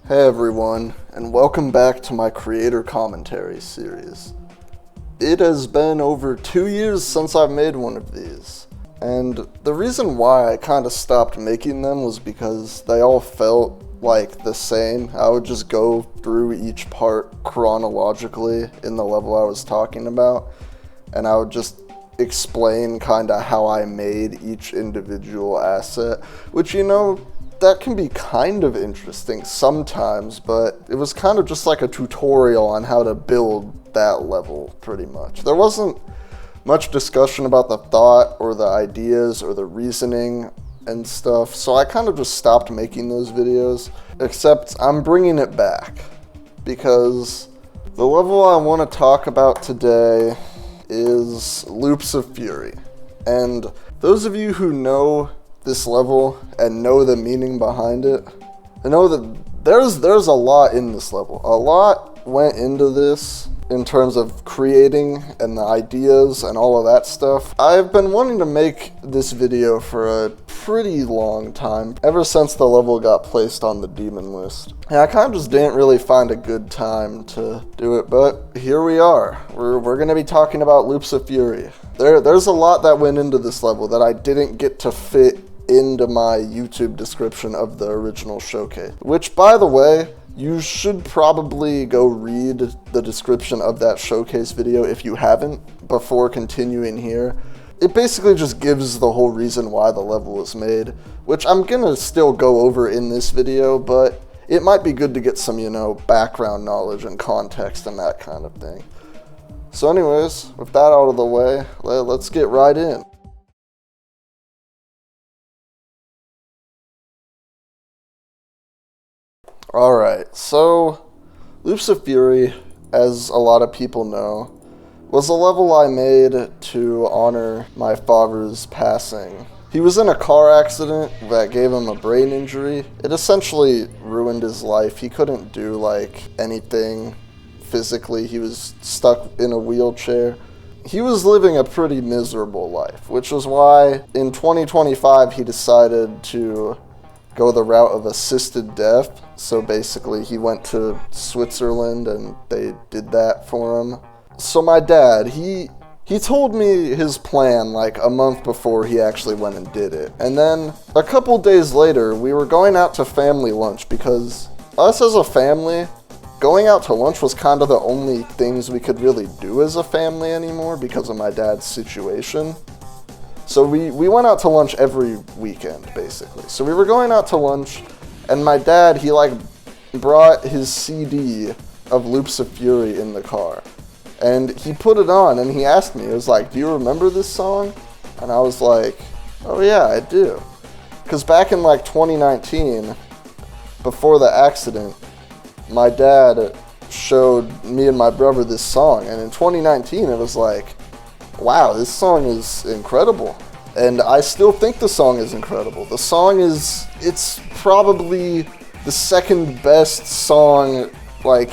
Hey everyone, and welcome back to my creator commentary series. It has been over 2 years since I've made one of these, and the reason why I kind of stopped making them was because they all felt like the same. I would just go through each part chronologically in the level I was talking about, and I would just explain kind of how I made each individual asset, which, that can be kind of interesting sometimes, but it was kind of just like a tutorial on how to build that level, pretty much. There wasn't much discussion about the thought or the ideas or the reasoning and stuff, so I kind of just stopped making those videos, except I'm bringing it back, because the level I want to talk about today is Loops of Fury. And those of you who know this level and know the meaning behind it, I know that there's a lot in this level. A lot went into this in terms of creating and the ideas and all of that stuff. I've been wanting to make this video for a pretty long time, ever since the level got placed on the demon list. And I kind of just didn't really find a good time to do it, but here we are. We're gonna be talking about Loops of Fury. There's a lot that went into this level that I didn't get to fit into my YouTube description of the original showcase, which, by the way, you should probably go read the description of that showcase video if you haven't before continuing here. It basically just gives the whole reason why the level was made, which I'm gonna still go over in this video, but it might be good to get some, background knowledge and context and that kind of thing. So anyways, with that out of the way, let's get right in. Alright, so Loops of Fury, as a lot of people know, was a level I made to honor my father's passing. He was in a car accident that gave him a brain injury. It essentially ruined his life. He couldn't do anything physically. He was stuck in a wheelchair. He was living a pretty miserable life, which was why in 2025 he decided to go the route of assisted death. So basically he went to Switzerland and they did that for him. So my dad, he told me his plan a month before he actually went and did it. And then a couple days later, we were going out to family lunch because us as a family, going out to lunch was kind of the only things we could really do as a family anymore because of my dad's situation. So we went out to lunch every weekend, basically. So we were going out to lunch, and my dad, he brought his CD of Loops of Fury in the car. And he put it on, and he asked me, he was like, "Do you remember this song?" And I was like, "Oh yeah, I do." Because back in 2019, before the accident, my dad showed me and my brother this song. And in 2019, it was like, wow, this song is incredible. And I still think the song is incredible. The song it's probably the second best song,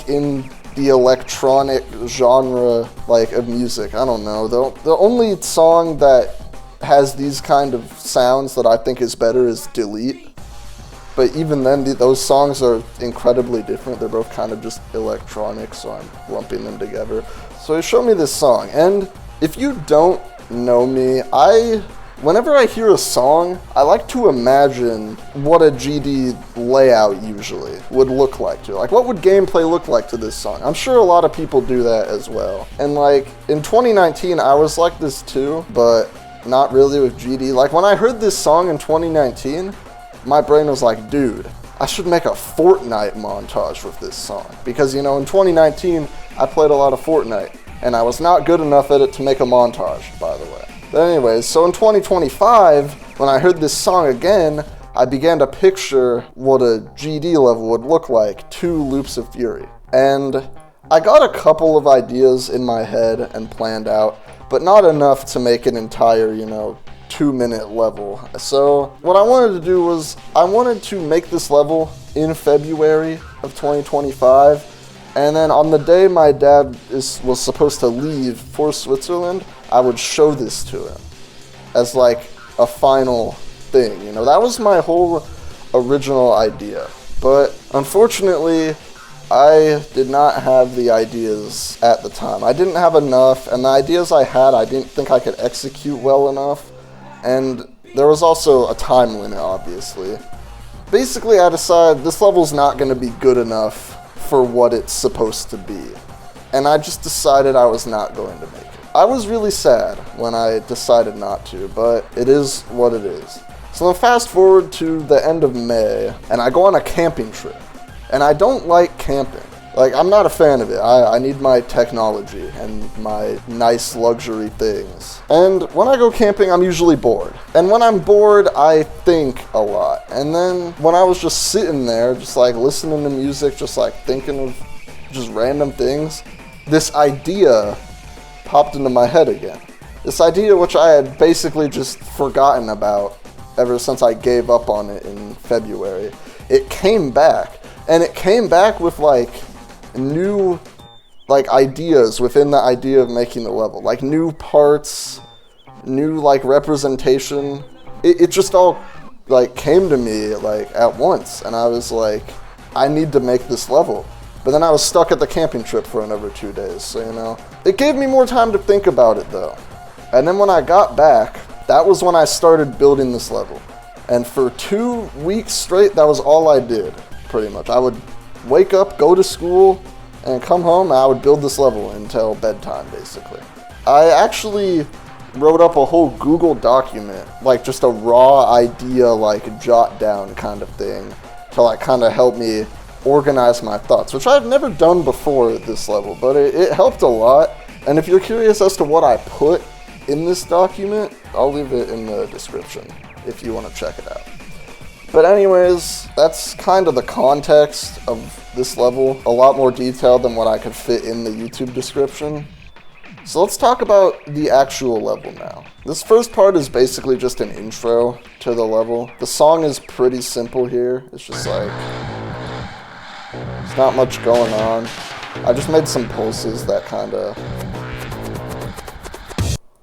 in the electronic genre, of music. I don't know. The only song that has these kind of sounds that I think is better is Delete. But even then, those songs are incredibly different. They're both kind of just electronic, so I'm lumping them together. So he showed me this song, and if you don't know me, whenever I hear a song, I like to imagine what a GD layout usually would look like to. What would gameplay look like to this song? I'm sure a lot of people do that as well. And in 2019, I was like this too, but not really with GD. When I heard this song in 2019, my brain was like, dude, I should make a Fortnite montage with this song. Because, in 2019, I played a lot of Fortnite. And I was not good enough at it to make a montage, by the way. But anyways, so in 2025, when I heard this song again, I began to picture what a GD level would look like to Loops of Fury. And I got a couple of ideas in my head and planned out, but not enough to make an entire, 2-minute level. So what I wanted to do was, I wanted to make this level in February of 2025. And then on the day my dad was supposed to leave for Switzerland, I would show this to him as a final thing. That was my whole original idea. But unfortunately, I did not have the ideas at the time. I didn't have enough, and the ideas I had, I didn't think I could execute well enough. And there was also a time limit, obviously. Basically, I decided this level's not going to be good enough for what it's supposed to be. And I just decided I was not going to make it. I was really sad when I decided not to, but it is what it is. So then fast forward to the end of May, and I go on a camping trip. And I don't like camping. Like, I'm not a fan of it. I need my technology and my nice luxury things. And when I go camping, I'm usually bored. And when I'm bored, I think a lot. And then when I was just sitting there, just like listening to music, just like thinking of just random things, this idea popped into my head again. This idea which I had basically just forgotten about ever since I gave up on it in February. It came back. And it came back with like new like ideas within the idea of making the level. Like new parts, new like representation. It just all like came to me like at once, and I was like, I need to make this level. But then I was stuck at the camping trip for another 2 days, so you know. It gave me more time to think about it though. And then when I got back, that was when I started building this level. And for 2 weeks straight, that was all I did. Pretty much. I would wake up, go to school, and come home, and I would build this level until bedtime, basically. I actually wrote up a whole Google document, like just a raw idea, like jot down kind of thing, to like kind of help me organize my thoughts, which I've never done before this level, but it helped a lot. And if you're curious as to what I put in this document, I'll leave it in the description if you want to check it out. But anyways, that's kind of the context of this level. A lot more detailed than what I could fit in the YouTube description. So let's talk about the actual level now. This first part is basically just an intro to the level. The song is pretty simple here. It's just like, there's not much going on. I just made some pulses that kind of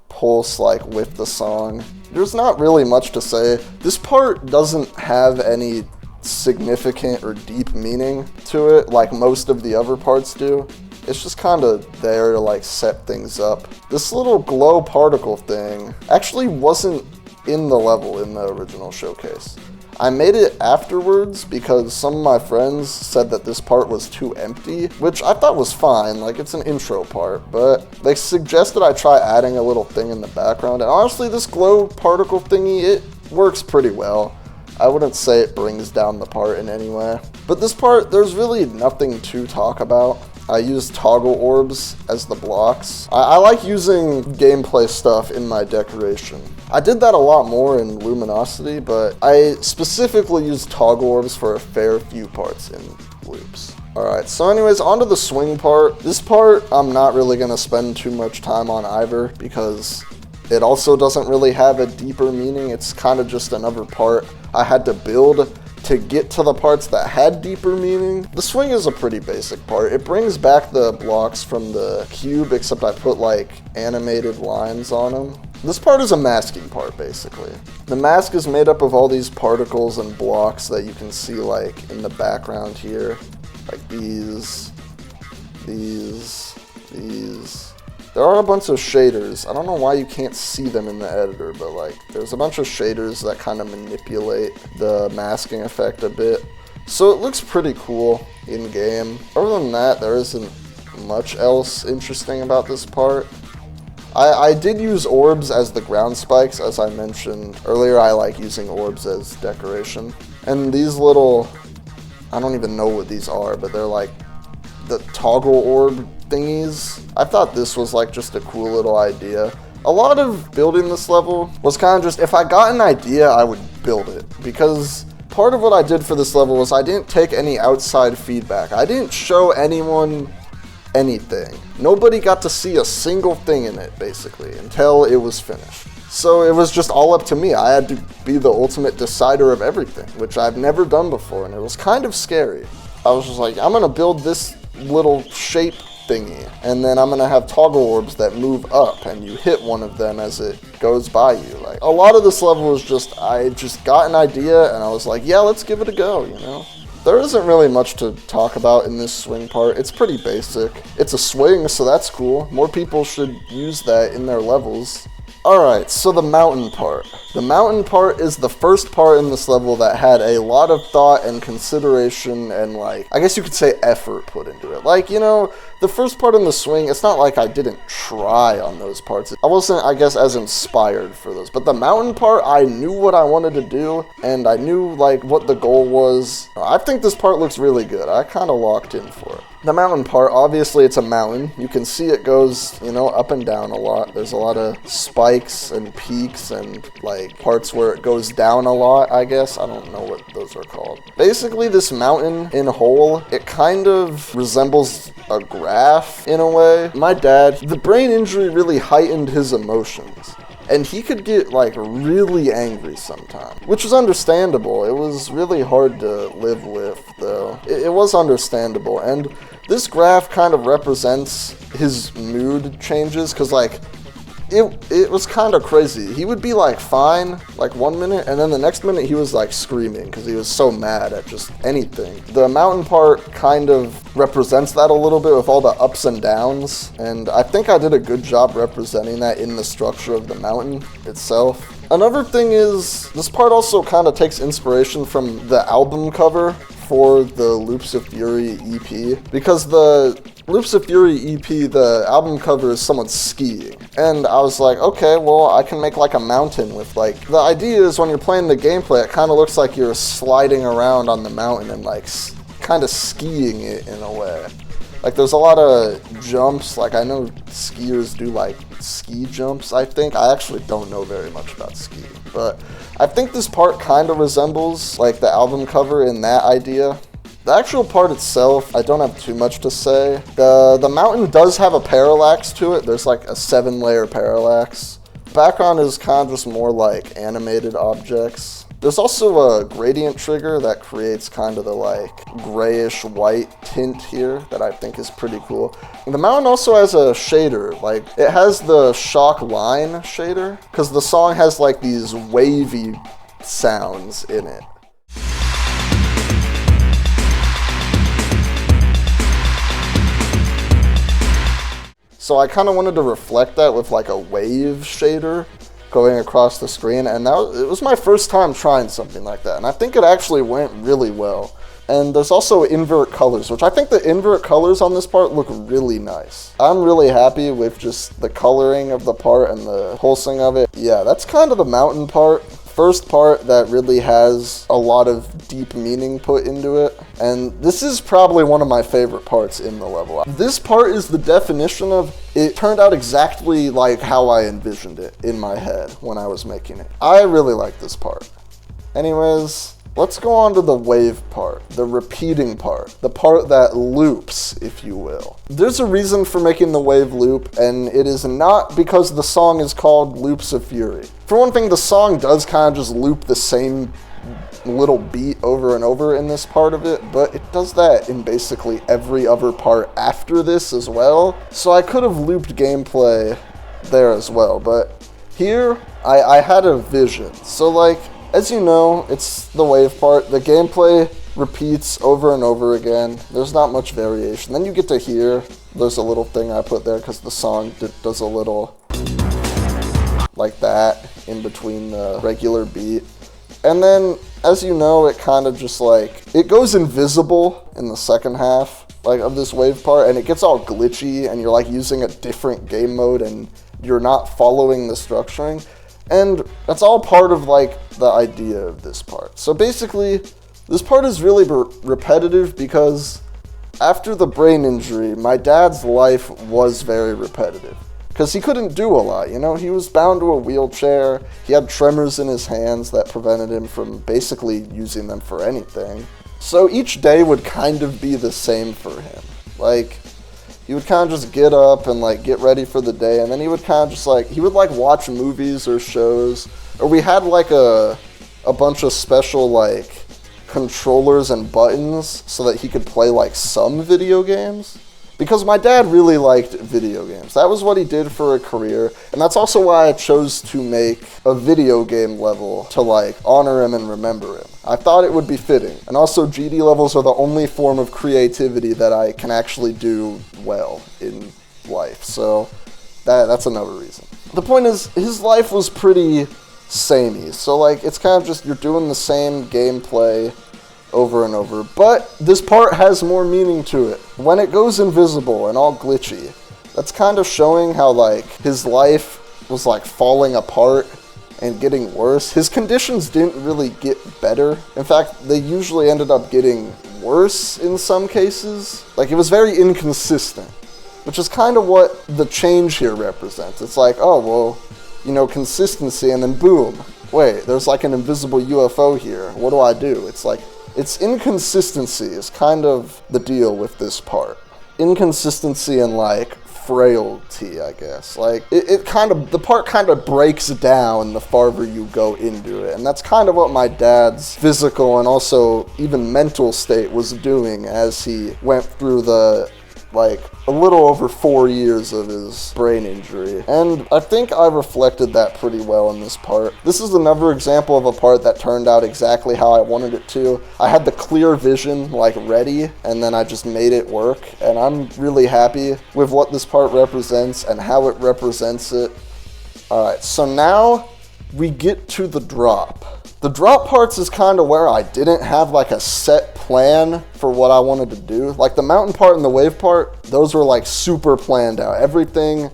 pulse like with the song. There's not really much to say. This part doesn't have any significant or deep meaning to it like most of the other parts do. It's just kind of there to like set things up. This little glow particle thing actually wasn't in the level in the original showcase. I made it afterwards because some of my friends said that this part was too empty, which I thought was fine, like it's an intro part, but they suggested I try adding a little thing in the background, and honestly this glow particle thingy, it works pretty well. I wouldn't say it brings down the part in any way. But this part, there's really nothing to talk about. I use toggle orbs as the blocks. I like using gameplay stuff in my decoration. I did that a lot more in Luminosity, but I specifically use toggle orbs for a fair few parts in loops. Alright, so anyways, onto the swing part. This part, I'm not really going to spend too much time on either, because it also doesn't really have a deeper meaning. It's kind of just another part I had to build to get to the parts that had deeper meaning. The swing is a pretty basic part. It brings back the blocks from the cube, except I put like animated lines on them. This part is a masking part, basically. The mask is made up of all these particles and blocks that you can see like in the background here. Like these. There are a bunch of shaders. I don't know why you can't see them in the editor, but like there's a bunch of shaders that kind of manipulate the masking effect a bit. So it looks pretty cool in game. Other than that, there isn't much else interesting about this part. I did use orbs as the ground spikes, as I mentioned earlier. I like using orbs as decoration. And these little, I don't even know what these are, but they're like the toggle orb thingies. I thought this was like just a cool little idea. A lot of building this level was kind of just, if I got an idea, I would build it. Because part of what I did for this level was I didn't take any outside feedback. I didn't show anyone anything. Nobody got to see a single thing in it, basically, until it was finished. So it was just all up to me. I had to be the ultimate decider of everything, which I've never done before, and it was kind of scary. I was just like, I'm gonna build this little shape thingy, and then I'm gonna have toggle orbs that move up, and you hit one of them as it goes by you. Like, a lot of this level was just, I just got an idea, and I was like, yeah, let's give it a go, you know? There isn't really much to talk about in this swing part. It's pretty basic. It's a swing, so that's cool. More people should use that in their levels. Alright, so the mountain part. The mountain part is the first part in this level that had a lot of thought and consideration and, like, I guess you could say effort put into it. Like, you know, the first part in the swing, it's not like I didn't try on those parts. I wasn't, I guess, as inspired for those. But the mountain part, I knew what I wanted to do, and I knew, like, what the goal was. I think this part looks really good. I kind of locked in for it. The mountain part, obviously it's a mountain. You can see it goes, you know, up and down a lot. There's a lot of spikes and peaks and, like, parts where it goes down a lot, I guess. I don't know what those are called. Basically, this mountain in whole, it kind of resembles a graph in a way. My dad, the brain injury really heightened his emotions. And he could get, like, really angry sometimes, which was understandable. It was really hard to live with, though. It was understandable, and this graph kind of represents his mood changes, because, like, it was kind of crazy. He would be, like, fine, like, 1 minute, and then the next minute he was, like, screaming, because he was so mad at just anything. The mountain part kind of represents that a little bit with all the ups and downs, and I think I did a good job representing that in the structure of the mountain itself. Another thing is, this part also kind of takes inspiration from the album cover for the Loops of Fury EP, because the Loops of Fury EP, the album cover is someone skiing. And I was like, okay, well, I can make like a mountain with like, the idea is when you're playing the gameplay, it kind of looks like you're sliding around on the mountain and like kind of skiing it in a way. Like there's a lot of jumps, like I know skiers do like ski jumps, I think. I actually don't know very much about skiing, but I think this part kind of resembles like the album cover in that idea. The actual part itself, I don't have too much to say. The mountain does have a parallax to it. There's like a 7-layer parallax. Background is kind of just more like animated objects. There's also a gradient trigger that creates kind of the like grayish white tint here that I think is pretty cool. The mountain also has a shader, like it has the shock line shader because the song has like these wavy sounds in it. So I kind of wanted to reflect that with like a wave shader going across the screen, and it was my first time trying something like that, and I think it actually went really well. And there's also invert colors, which I think the invert colors on this part look really nice. I'm really happy with just the coloring of the part and the pulsing of it. Yeah, that's kind of the mountain part. First part that really has a lot of deep meaning put into it, and this is probably one of my favorite parts in the level. This part is the definition of it turned out exactly like how I envisioned it in my head when I was making it. I really like this part. Anyways, let's go on to the wave part, the repeating part, the part that loops, if you will. There's a reason for making the wave loop, and it is not because the song is called Loops of Fury. For one thing, the song does kind of just loop the same little beat over and over in this part of it, but it does that in basically every other part after this as well. So I could have looped gameplay there as well, but here I had a vision. So like, as you know, it's the wave part. The gameplay repeats over and over again. There's not much variation. Then you get to hear, there's a little thing I put there because the song does a little like that in between the regular beat. And then, as you know, it kind of just like, it goes invisible in the second half like of this wave part, and it gets all glitchy, and you're like using a different game mode, and you're not following the structuring. And that's all part of like the idea of this part. So basically, this part is really repetitive because after the brain injury, my dad's life was very repetitive. Because he couldn't do a lot, you know? He was bound to a wheelchair, he had tremors in his hands that prevented him from basically using them for anything. So each day would kind of be the same for him. Like, he would kind of just get up and like get ready for the day, and then he would kind of just like, he would like watch movies or shows, or we had like a bunch of special like controllers and buttons so that he could play like some video games. Because my dad really liked video games. That was what he did for a career, and that's also why I chose to make a video game level to like honor him and remember him. I thought it would be fitting. And also GD levels are the only form of creativity that I can actually do well in life. So that's another reason. The point is, his life was pretty samey. So like it's kind of just you're doing the same gameplay over and over, but this part has more meaning to it. When it goes invisible and all glitchy, that's kind of showing how like his life was like falling apart and getting worse. His conditions didn't really get better. In fact, they usually ended up getting worse in some cases. Like it was very inconsistent, which is kind of what the change here represents. It's like, oh, well, you know, consistency, and then boom, wait, there's like an invisible UFO here. What do I do? It's like, it's inconsistency is kind of the deal with this part. Inconsistency and like frailty, I guess. Like the part kind of breaks down the farther you go into it. And that's kind of what my dad's physical and also even mental state was doing as he went through the like a little over 4 years of his brain injury. And I think I reflected that pretty well in this part. This is another example of a part that turned out exactly how I wanted it to. I had the clear vision like ready, and then I just made it work. And I'm really happy with what this part represents and how it represents it. Alright, so now we get to the drop. The drop parts is kind of where I didn't have like a set plan for what I wanted to do. Like the mountain part and the wave part, those were like super planned out. Everything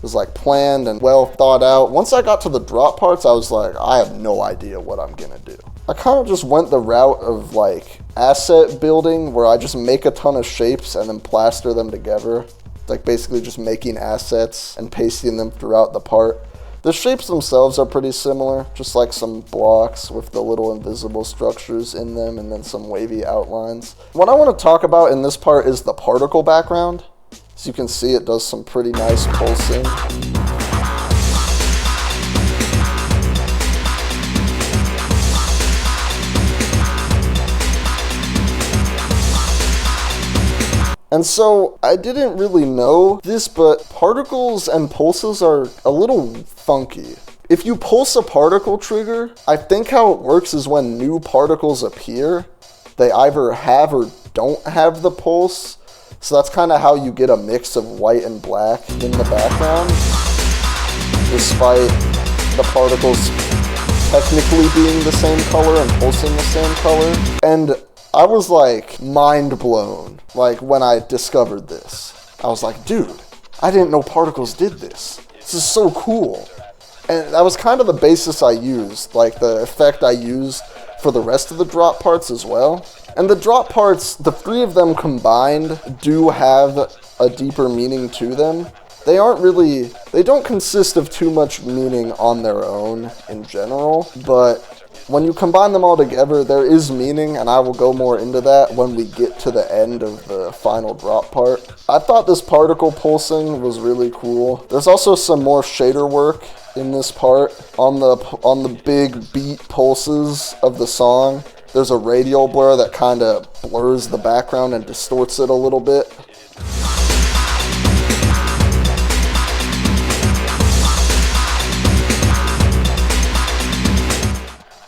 was like planned and well thought out. Once I got to the drop parts, I was like, I have no idea what I'm gonna do. I kind of just went the route of like asset building, where I just make a ton of shapes and then plaster them together. Like basically just making assets and pasting them throughout the part. The shapes themselves are pretty similar, just like some blocks with the little invisible structures in them and then some wavy outlines. What I want to talk about in this part is the particle background. As you can see, it does some pretty nice pulsing. And so I didn't really know this, but particles and pulses are a little funky. If you pulse a particle trigger, I think how it works is when new particles appear, they either have or don't have the pulse. So that's kind of how you get a mix of white and black in the background, despite the particles technically being the same color and pulsing the same color. And I was like mind blown, like when I discovered this. I was like, dude, I didn't know particles did this. This is so cool. And that was kind of the basis I used, like the effect I used for the rest of the drop parts as well. And the drop parts, the three of them combined, do have a deeper meaning to them. They don't consist of too much meaning on their own in general, but when you combine them all together, there is meaning, and I will go more into that when we get to the end of the final drop part. I thought this particle pulsing was really cool. There's also some more shader work in this part. On the big beat pulses of the song, there's a radial blur that kind of blurs the background and distorts it a little bit.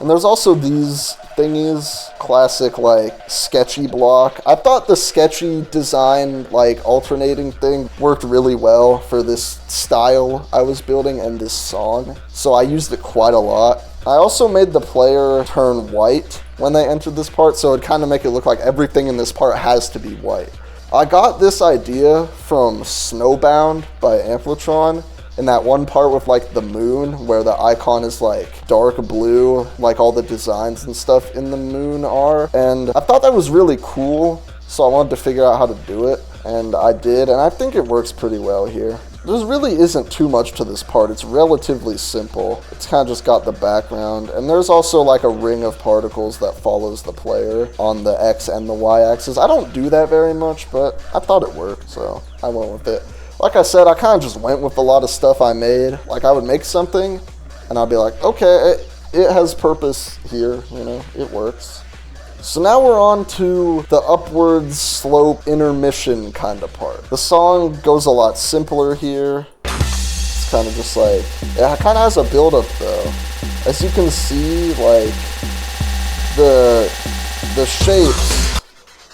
And there's also these thingies, classic like sketchy block. I thought the sketchy design like alternating thing worked really well for this style I was building and this song. So I used it quite a lot. I also made the player turn white when they entered this part, so it'd kind of make it look like everything in this part has to be white. I got this idea from Snowbound by Enfur, in that one part with like the moon where the icon is like dark blue, like all the designs and stuff in the moon are. And I thought that was really cool, so I wanted to figure out how to do it, and I did, and I think it works pretty well here. There really isn't too much to this part. It's relatively simple. It's kind of just got the background, and there's also like a ring of particles that follows the player on the X and the Y axis. I don't do that very much, but I thought it worked, so I went with it. Like I said, I kind of just went with a lot of stuff I made. Like I would make something and I'd be like, okay, it has purpose here, you know, it works. So now we're on to the upwards slope intermission kind of part. The song goes a lot simpler here. It's kind of just like, it kind of has a build-up though. As you can see, like, the shapes,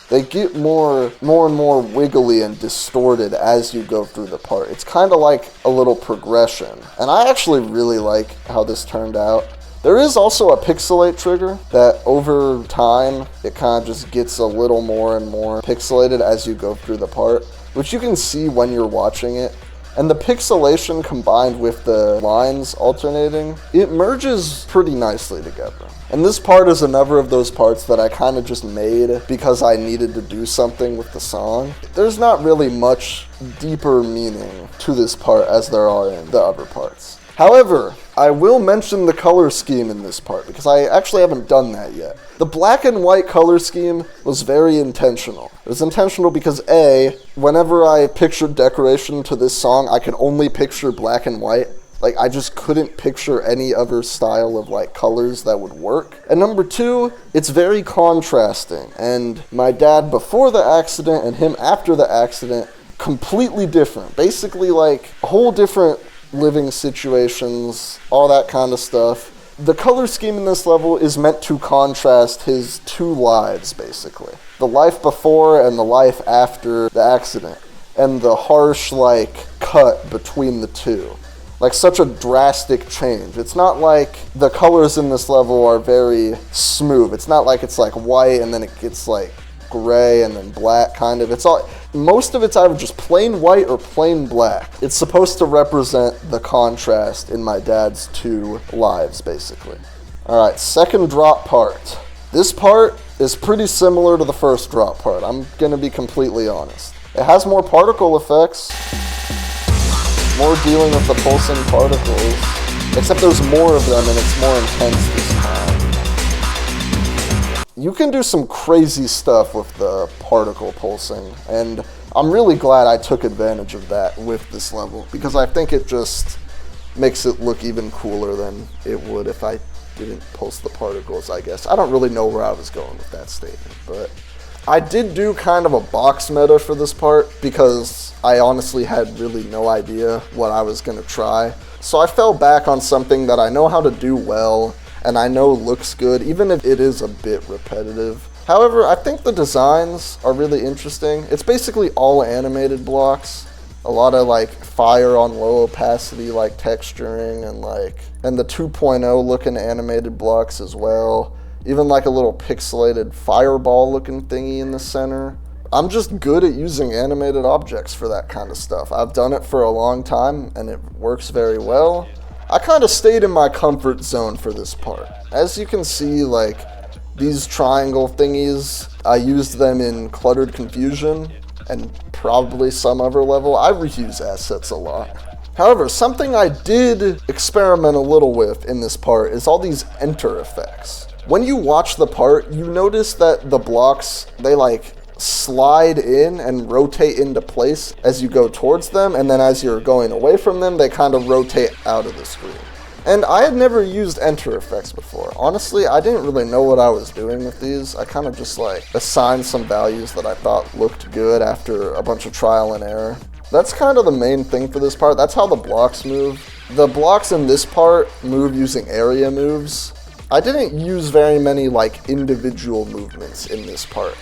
they get more and more wiggly and distorted as you go through the part. It's kind of like a little progression. And I actually really like how this turned out. There is also a pixelate trigger that over time, it kind of just gets a little more and more pixelated as you go through the part, which you can see when you're watching it. And the pixelation combined with the lines alternating, it merges pretty nicely together. And this part is another of those parts that I kind of just made because I needed to do something with the song. There's not really much deeper meaning to this part as there are in the other parts. However, I will mention the color scheme in this part because I actually haven't done that yet. The black and white color scheme was very intentional. It was intentional because A, whenever I pictured decoration to this song, I could only picture black and white. Like, I just couldn't picture any other style of, like, colors that would work. And number two, it's very contrasting. And my dad before the accident and him after the accident, completely different. Basically, like, a whole different living situations, all that kind of stuff. The color scheme in this level is meant to contrast his two lives, basically. The life before and the life after the accident. And the harsh, like, cut between the two. Like, such a drastic change. It's not like the colors in this level are very smooth. It's not like it's like white and then it gets like gray and then black kind of. It's all, most of it's either just plain white or plain black. It's supposed to represent the contrast in my dad's two lives, basically. All right, second drop part. This part is pretty similar to the first drop part. I'm gonna be completely honest. It has more particle effects, more dealing with the pulsing particles, except there's more of them and it's more intense this time. You can do some crazy stuff with the particle pulsing, and I'm really glad I took advantage of that with this level, because I think it just makes it look even cooler than it would if I didn't pulse the particles, I guess. I don't really know where I was going with that statement, but I did do kind of a box meta for this part because I honestly had really no idea what I was going to try. So I fell back on something that I know how to do well and I know looks good, even if it is a bit repetitive. However, I think the designs are really interesting. It's basically all animated blocks. A lot of like fire on low opacity, like texturing, and the 2.0 looking animated blocks as well. Even like a little pixelated fireball looking thingy in the center. I'm just good at using animated objects for that kind of stuff. I've done it for a long time and it works very well. I kind of stayed in my comfort zone for this part. As you can see, like these triangle thingies, I used them in Cluttered Confusion and probably some other level. I reuse assets a lot. However, something I did experiment a little with in this part is all these enter effects. When you watch the part, you notice that the blocks, they like slide in and rotate into place as you go towards them, and then as you're going away from them, they kind of rotate out of the screen. And I had never used enter effects before. Honestly, I didn't really know what I was doing with these. I kind of just like assigned some values that I thought looked good after a bunch of trial and error. That's kind of the main thing for this part. That's how the blocks move. The blocks in this part move using area moves. I didn't use very many like individual movements in this part.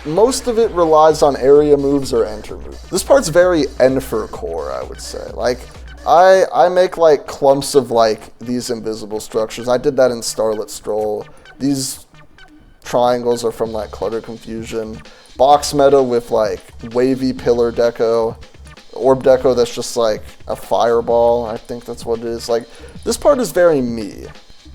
Most of it relies on area moves or enter moves. This part's very Enfur core, I would say. Like, I make like clumps of like these invisible structures. I did that in Starlit Stroll. These triangles are from like Cluttered Confusion. Box meta with like wavy pillar deco. Orb deco that's just like a fireball. I think that's what it is. Like, this part is very me.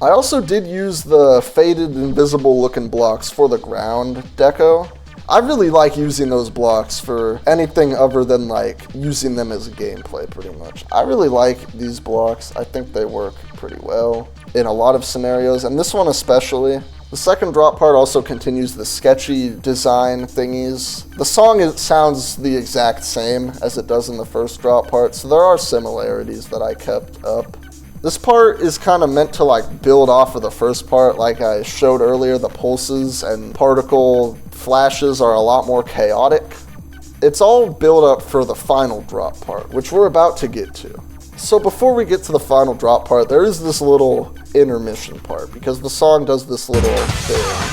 I also did use the faded invisible looking blocks for the ground deco. I really like using those blocks for anything other than like using them as a gameplay pretty much. I really like these blocks. I think they work pretty well in a lot of scenarios, and this one especially. The second drop part also continues the sketchy design thingies. The song sounds the exact same as it does in the first drop part, so there are similarities that I kept up. This part is kind of meant to like build off of the first part. Like I showed earlier, the pulses and particle flashes are a lot more chaotic. It's all built up for the final drop part, which we're about to get to. So before we get to the final drop part, there is this little intermission part, because the song does this little thing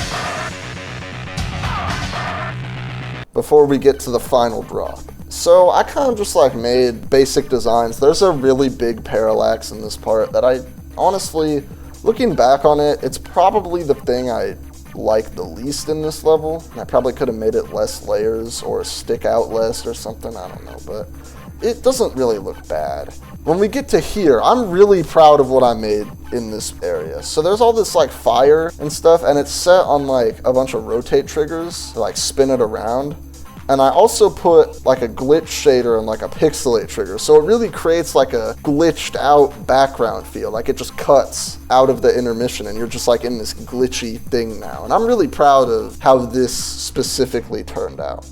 before we get to the final drop. So I kind of just like made basic designs. There's a really big parallax in this part that I honestly, looking back on it, it's probably the thing I like the least in this level. I probably could have made it less layers or stick out less or something, I don't know, but it doesn't really look bad. When we get to here, I'm really proud of what I made in this area. So there's all this like fire and stuff, and it's set on like a bunch of rotate triggers to like spin it around. And I also put like a glitch shader and like a pixelate trigger. So it really creates like a glitched out background feel. Like it just cuts out of the intermission and you're just like in this glitchy thing now. And I'm really proud of how this specifically turned out.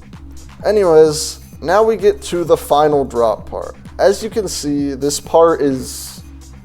Anyways, now we get to the final drop part. As you can see, this part is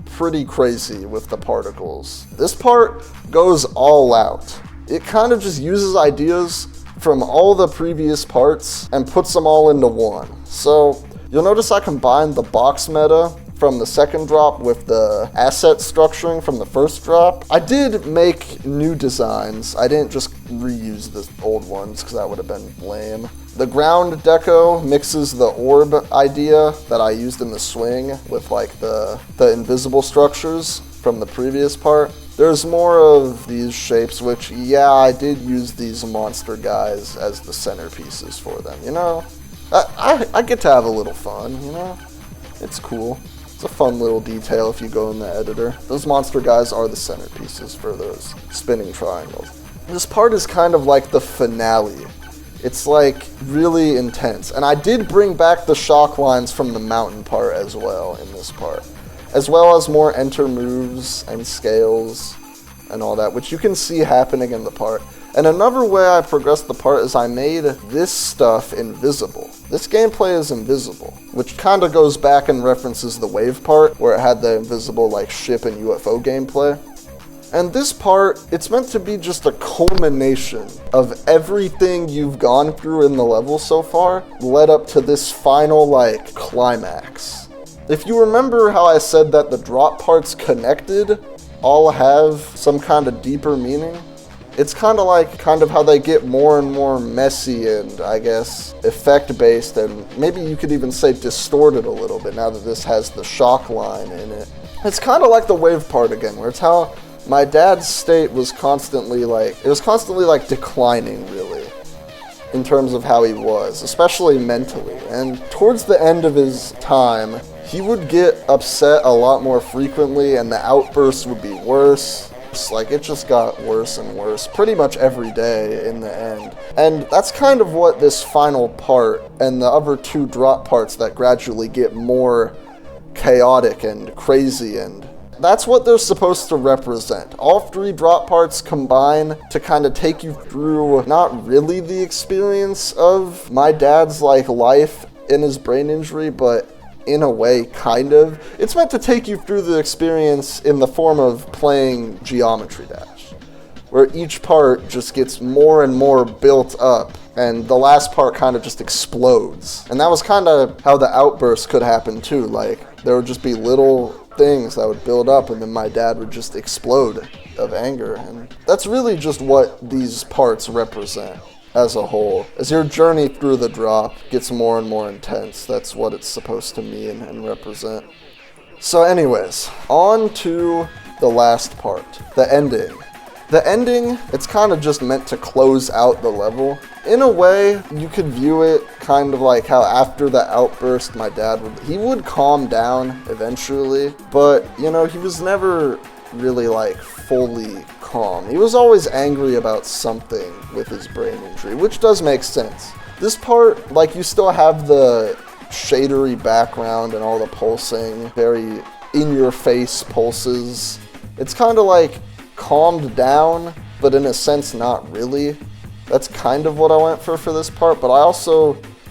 pretty crazy with the particles. This part goes all out. It kind of just uses ideas from all the previous parts and puts them all into one. So you'll notice I combined the box meta from the second drop with the asset structuring from the first drop. I did make new designs. I didn't just reuse the old ones because that would have been lame. The ground deco mixes the orb idea that I used in the swing with like the invisible structures from the previous part. There's more of these shapes, which, yeah, I did use these monster guys as the centerpieces for them, you know? I get to have a little fun, you know? It's cool. It's a fun little detail if you go in the editor. Those monster guys are the centerpieces for those spinning triangles. This part is kind of like the finale. It's like really intense. And I did bring back the shock lines from the mountain part as well in this part, as well as more enter moves and scales and all that, which you can see happening in the part. And another way I progressed the part is I made this stuff invisible. This gameplay is invisible, which kind of goes back and references the wave part, where it had the invisible like ship and UFO gameplay. And this part, it's meant to be just a culmination of everything you've gone through in the level so far, led up to this final like climax. If you remember how I said that the drop parts connected all have some kind of deeper meaning, it's kind of how they get more and more messy and, I guess, effect-based, and maybe you could even say distorted a little bit now that this has the shock line in it. It's kind of like the wave part again, where it's how my dad's state was constantly declining, really, in terms of how he was, especially mentally. And towards the end of his time, he would get upset a lot more frequently, and the outbursts would be worse. Like, it just got worse and worse pretty much every day in the end. And that's kind of what this final part and the other two drop parts that gradually get more chaotic and crazy, and that's what they're supposed to represent. All three drop parts combine to kind of take you through not really the experience of my dad's like life in his brain injury, but in a way, kind of. It's meant to take you through the experience in the form of playing Geometry Dash, where each part just gets more and more built up, and the last part kind of just explodes. And that was kind of how the outburst could happen too. Like, there would just be little things that would build up, and then my dad would just explode of anger. And that's really just what these parts represent as a whole. As your journey through the drop gets more and more intense, that's what it's supposed to mean and represent. So anyways, on to the last part, the ending. The ending, it's kind of just meant to close out the level. In a way, you could view it kind of like how after the outburst, my dad would calm down eventually, but you know, he was never really like fully calm. He was always angry about something with his brain injury, which does make sense. This part, like, you still have the shadery background and all the pulsing, very in-your-face pulses. It's kind of like calmed down, but in a sense not really. That's kind of what I went for this part, but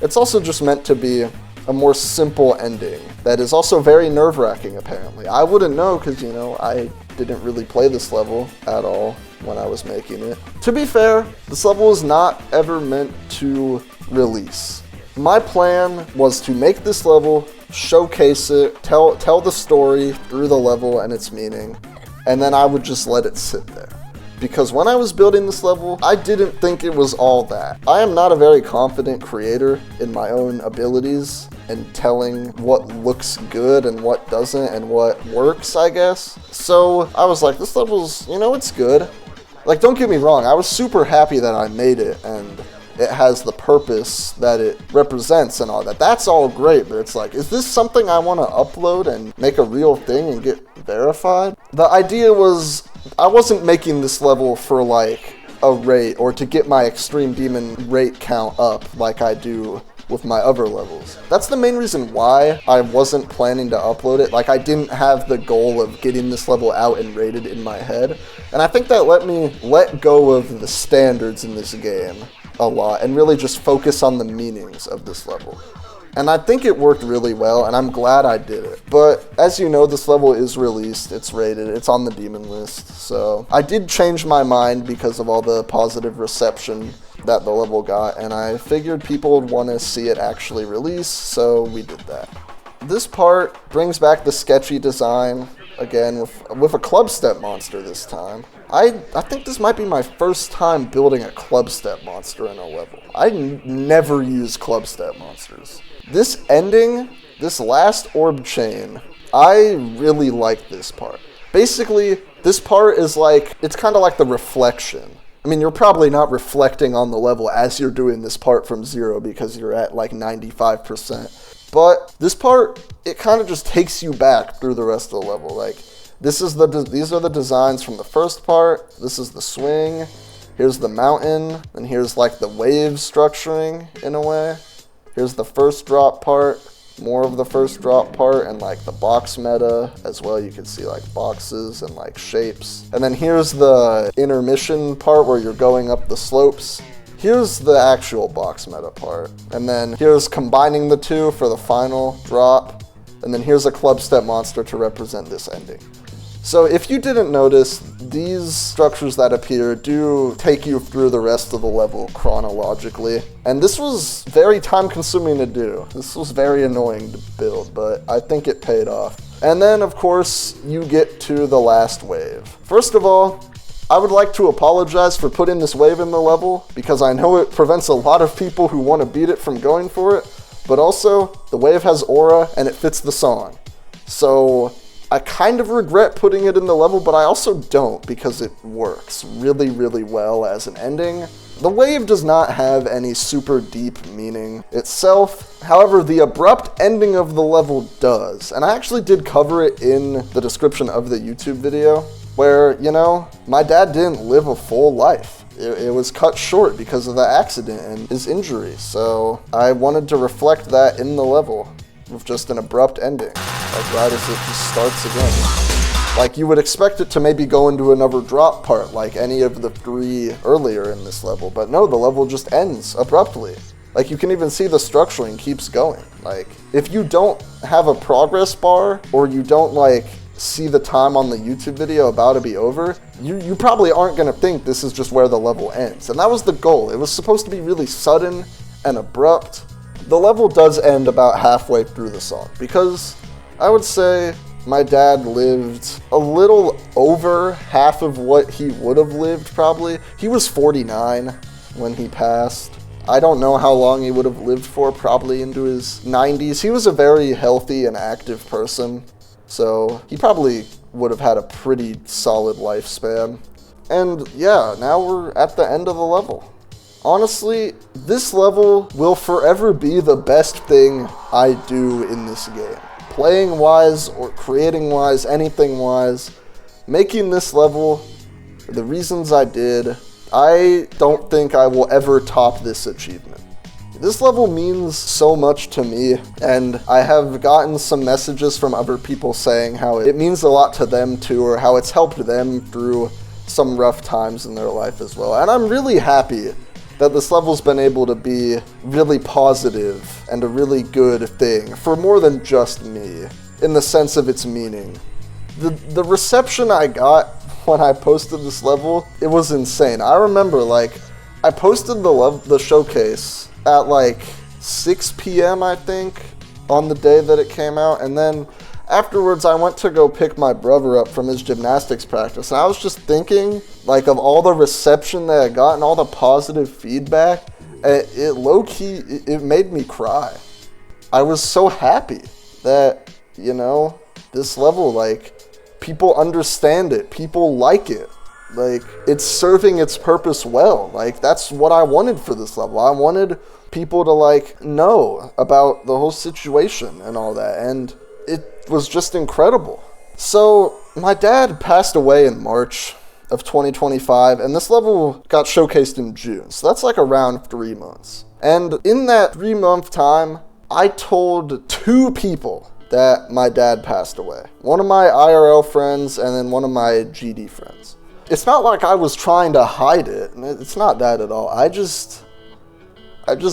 it's also just meant to be a more simple ending that is also very nerve-wracking, apparently. I wouldn't know because, you know, I didn't really play this level at all when I was making it. To be fair, this level is not ever meant to release. My plan was to make this level, showcase it, tell the story through the level and its meaning, and then I would just let it sit there. Because when I was building this level, I didn't think it was all that. I am not a very confident creator in my own abilities and telling what looks good and what doesn't and what works, I guess. So I was like, this level's, you know, it's good. Like, don't get me wrong, I was super happy that I made it and it has the purpose that it represents and all that. That's all great, but it's like, is this something I want to upload and make a real thing and get verified? The idea was, I wasn't making this level for like a rate or to get my extreme demon rate count up like I do with my other levels. That's the main reason why I wasn't planning to upload it. Like, I didn't have the goal of getting this level out and rated in my head. And I think that let me let go of the standards in this game a lot and really just focus on the meanings of this level. And I think it worked really well, and I'm glad I did it. But as you know, this level is released, it's rated, it's on the demon list. So I did change my mind because of all the positive reception that the level got, and I figured people would want to see it actually release, so we did that. This part brings back the sketchy design, again, with a club step monster this time. I think this might be my first time building a club step monster in a level. I never use club step monsters. This ending, this last orb chain, I really like this part. Basically, this part is like, it's kind of like the reflection. I mean, you're probably not reflecting on the level as you're doing this part from 0 because you're at like 95%. But this part, it kind of just takes you back through the rest of the level. Like, these are the designs from the first part. This is the swing. Here's the mountain. And here's like the wave structuring in a way. Here's the first drop part. More of the first drop part and like the box meta as well. You can see like boxes and like shapes. And then here's the intermission part where you're going up the slopes. Here's the actual box meta part. And then here's combining the two for the final drop. And then here's a club step monster to represent this ending. So if you didn't notice, these structures that appear do take you through the rest of the level chronologically. And this was very time consuming to do. This was very annoying to build, but I think it paid off. And then of course, you get to the last wave. First of all, I would like to apologize for putting this wave in the level because I know it prevents a lot of people who want to beat it from going for it, but also the wave has aura and it fits the song. So I kind of regret putting it in the level, but I also don't because it works really, really well as an ending. The wave does not have any super deep meaning itself. However, the abrupt ending of the level does. And I actually did cover it in the description of the YouTube video where, you know, my dad didn't live a full life. It was cut short because of the accident and his injury. So I wanted to reflect that in the level with just an abrupt ending. Like right as it just starts again. Like you would expect it to maybe go into another drop part like any of the 3 earlier in this level, but no, the level just ends abruptly. Like you can even see the structuring keeps going. Like if you don't have a progress bar or you don't like see the time on the YouTube video about to be over, you probably aren't gonna think this is just where the level ends. And that was the goal. It was supposed to be really sudden and abrupt. The level does end about halfway through the song because I would say my dad lived a little over half of what he would have lived probably. He was 49 when he passed. I don't know how long he would have lived for, probably into his 90s. He was a very healthy and active person, so he probably would have had a pretty solid lifespan. And yeah, now we're at the end of the level. Honestly, this level will forever be the best thing I do in this game. Playing wise or creating wise, anything wise, making this level, the reasons I did, I don't think I will ever top this achievement. This level means so much to me, and I have gotten some messages from other people saying how it means a lot to them too, or how it's helped them through some rough times in their life as well. And I'm really happy that this level's been able to be really positive and a really good thing for more than just me, in the sense of its meaning. The reception I got when I posted this level, it was insane. I remember, like, I posted the showcase at like 6 p.m. I think, on the day that it came out, and then afterwards I went to go pick my brother up from his gymnastics practice, and I was just thinking, like, of all the reception that I got and all the positive feedback, it low-key, it made me cry. I was so happy that, you know, this level, like, people understand it, people like it. Like, it's serving its purpose well. Like, that's what I wanted for this level. I wanted people to, like, know about the whole situation and all that, and it was just incredible. So, my dad passed away in March of 2025, and this level got showcased in June, so that's like around 3 months. And in that 3-month time, I told 2 people that my dad passed away. One of my IRL friends, and then one of my GD friends. It's not like I was trying to hide it. It's not that at all. I just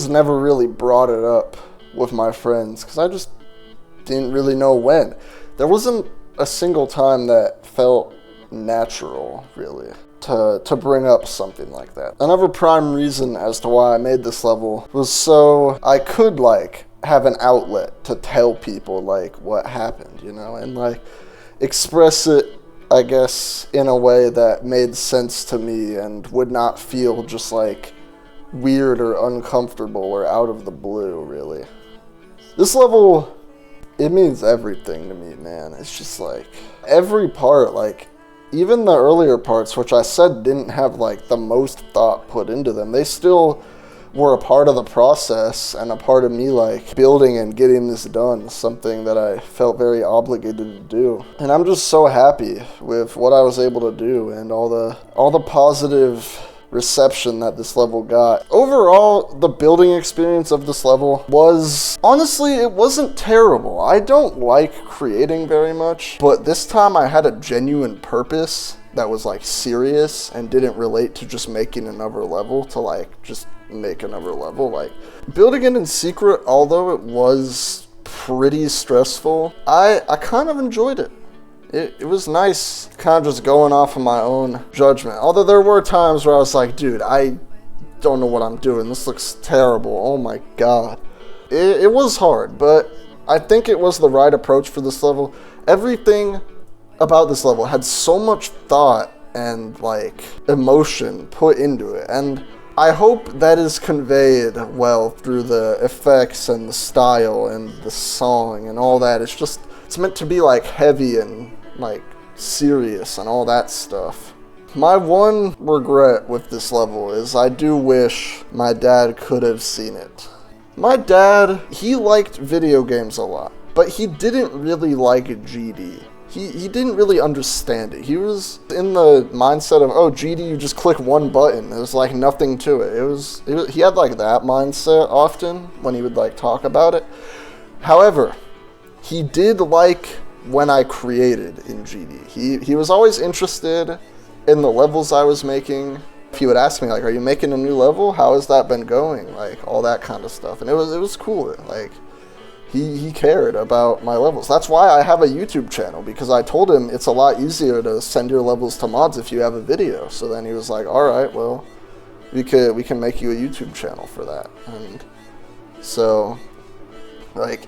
never really brought it up with my friends because I just didn't really know when. There wasn't a single time that felt natural, really, to bring up something like that. Another prime reason as to why I made this level was so I could, like, have an outlet to tell people, like, what happened, you know, and, like, express it, I guess, in a way that made sense to me and would not feel just, like, weird or uncomfortable or out of the blue, really. This level, it means everything to me, man. It's just, like, every part, like, even the earlier parts, which I said didn't have, like, the most thought put into them, they still were a part of the process and a part of me, like, building and getting this done, something that I felt very obligated to do. And I'm just so happy with what I was able to do and all the positive reception that this level got. Overall, the building experience of this level was, honestly, it wasn't terrible. I don't like creating very much, but this time I had a genuine purpose that was, like, serious and didn't relate to just making another level to, like, just make another level. Like, building it in secret, although it was pretty stressful, I kind of enjoyed it. It was nice kind of just going off of my own judgment. Although there were times where I was like, dude, I don't know what I'm doing. This looks terrible. Oh my god. It was hard, but I think it was the right approach for this level. Everything about this level had so much thought and, like, emotion put into it. And I hope that is conveyed well through the effects and the style and the song and all that. It's meant to be, like, heavy and, like, serious and all that stuff. My one regret with this level is I do wish my dad could have seen it. My dad, he liked video games a lot, but he didn't really like GD. He didn't really understand it. He was in the mindset of, oh, GD, you just click one button. There's, like, nothing to it. He had, like, that mindset often when he would, like, talk about it. However, he did like when I created in GD. He was always interested in the levels I was making. He would ask me, like, are you making a new level? How has that been going? Like, all that kind of stuff. And it was cool. Like, he cared about my levels. That's why I have a YouTube channel, because I told him it's a lot easier to send your levels to mods if you have a video. So then he was like, all right, well, we can make you a YouTube channel for that. And so, like,